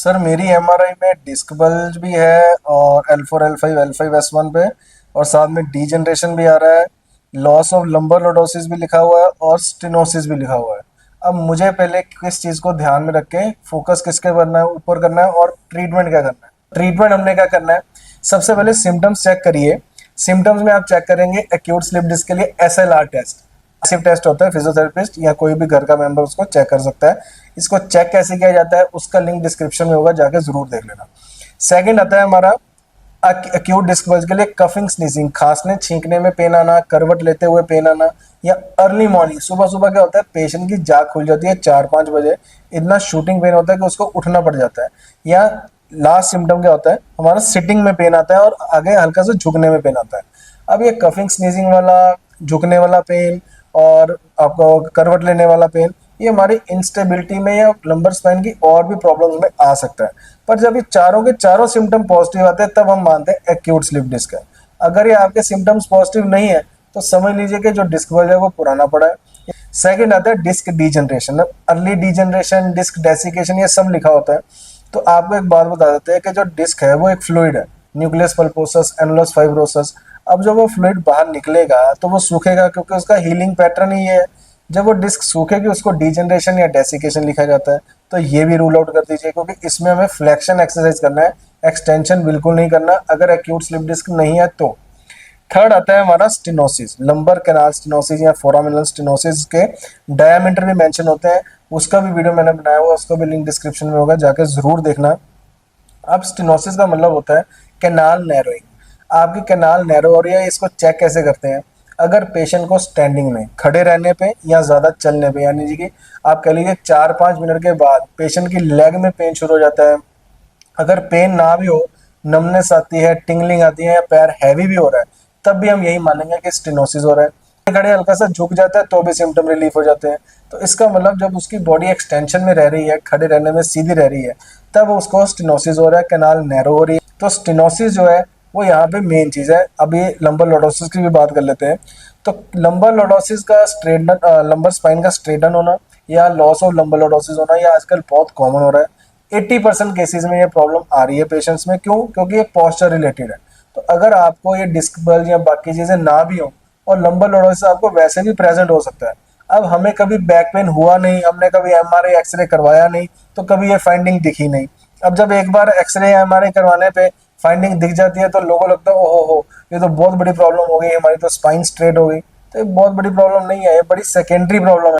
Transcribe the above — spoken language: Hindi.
सर मेरी एमआरआई में डिस्क बल्ज भी है और L4 L5 L5 S1 पे, और साथ में डी जनरेशन भी आ रहा है। लॉस ऑफ लंबर लोडोसिस भी लिखा हुआ है और स्टेनोसिस भी लिखा हुआ है। अब मुझे पहले किस चीज़ को ध्यान में रख के फोकस किसके करना है, ऊपर करना है, और ट्रीटमेंट क्या करना है। ट्रीटमेंट हमने क्या करना है, सबसे पहले सिम्टम्स चेक करिए। सिम्टम्स में आप चेक करेंगे एक्यूट स्लिप डिस्क के लिए SLR टेस्ट। पैसिव टेस्ट होता है, फिजियोथेरेपिस्ट या कोई भी घर का मेंबर उसको चेक कर सकता है। इसको चेक कैसे किया जाता है उसका लिंक डिस्क्रिप्शन में होगा, जाके जरूर देख लेना। सेकंड आता है हमारा एक्यूट डिस्क बल्ज के लिए कफिंग स्नीजिंग, खांसने छींकने में पेन आना, करवट लेते हुए पेन आना, या अर्ली मॉर्निंग सुबह सुबह क्या होता है, पेशेंट की जाग खुल जाती है 4-5 बजे, इतना शूटिंग पेन होता है कि उसको उठना पड़ जाता है। या लास्ट सिम्टम क्या होता है, हमारा सिटिंग में पेन आता है और आगे हल्का सा झुकने में पेन आता है। अब ये कफिंग स्नीजिंग वाला, झुकने वाला पेन और आपको करवट लेने वाला पेन, ये हमारी इंस्टेबिलिटी में या लंबर स्पाइन की और भी प्रॉब्लम्स में आ सकता है। पर जब ये चारों के चारों सिम्टम पॉजिटिव आते हैं तब हम मानते हैं एक्यूट स्लिप डिस्क है। अगर ये आपके सिम्टम्स पॉजिटिव नहीं है तो समझ लीजिए कि जो डिस्क बल्ज है वो पुराना पड़ा है। सेकंड आता है disc degeneration, early degeneration, disc desiccation, ये सब लिखा होता है। तो आपको एक बात बता देते हैं कि जो डिस्क है वो एक फ्लूइड है, न्यूक्लियस पल्पोसस, एनुलस फाइब्रोसस। अब जब वो फ्लूइड बाहर निकलेगा तो वो सूखेगा, क्योंकि उसका हीलिंग पैटर्न ही है। जब वो डिस्क सूखेगी उसको डीजनरेशन या डेसिकेशन लिखा जाता है। तो ये भी रूल आउट कर दीजिए, क्योंकि इसमें हमें फ्लेक्शन एक्सरसाइज करना है, एक्सटेंशन बिल्कुल नहीं करना अगर एक्यूट स्लिप डिस्क नहीं है तो। थर्ड आता है हमारा स्टेनोसिस, लंबर कैनाल स्टेनोसिस या फोरामिनल स्टेनोसिस के डायमीटर भी मेंशन होते हैं। उसका भी वीडियो मैंने बनाया हुआ, उसका भी लिंक डिस्क्रिप्शन में होगा, जाकर जरूर देखना। अब स्टेनोसिस का मतलब होता है कैनाल नैरोइंग। आपकी कैनाल नैरो हो रही है, इसको चेक कैसे करते हैं। अगर पेशेंट को स्टैंडिंग में, खड़े रहने पे या ज़्यादा चलने पे, यानी जी कि आप कह लीजिए 4-5 मिनट के बाद पेशेंट की लेग में पेन शुरू हो जाता है। अगर पेन ना भी हो, नमनेस आती है, टिंगलिंग आती है, या पैर हैवी भी हो रहा है, तब भी हम यही मानेंगे कि स्टेनोसिस हो रहा है। खड़े हल्का सा झुक जाता है तो भी सिम्टम रिलीफ हो जाते हैं। तो इसका मतलब जब उसकी बॉडी एक्सटेंशन में रह रही है, खड़े रहने में सीधी रह रही है, तब उसको स्टेनोसिस हो रहा है, कैनाल नैरो हो रही है। तो स्टेनोसिस जो है वो यहाँ पे मेन चीज़ है। अब ये लंबर लॉर्डोसिस की भी बात कर लेते हैं। तो लंबर लॉर्डोसिस का स्ट्रेटन, लंबर स्पाइन का स्ट्रेटन होना या लॉस ऑफ लंबर लॉर्डोसिस होना, ये आजकल बहुत कॉमन हो रहा है। 80% केसेस में ये प्रॉब्लम आ रही है पेशेंट्स में। क्यों? क्योंकि ये पोस्चर रिलेटेड है। तो अगर आपको ये डिस्क बल्ज या बाकी चीज़ें ना भी हो और लंबर लॉर्डोसिस आपको वैसे भी प्रेजेंट हो सकता है। अब हमें कभी बैक पेन हुआ नहीं, हमने कभी एमआरआई एक्सरे करवाया नहीं, तो कभी ये फाइंडिंग दिखी नहीं। अब जब एक बार एक्सरे या एमआरआई करवाने पे फाइंडिंग दिख जाती है तो लोगों को लगता है ओहो हो, ये तो बहुत बड़ी प्रॉब्लम हो गई, हमारी तो स्पाइन स्ट्रेट हो गई। तो ये बहुत बड़ी प्रॉब्लम नहीं है, ये बड़ी सेकेंडरी प्रॉब्लम है।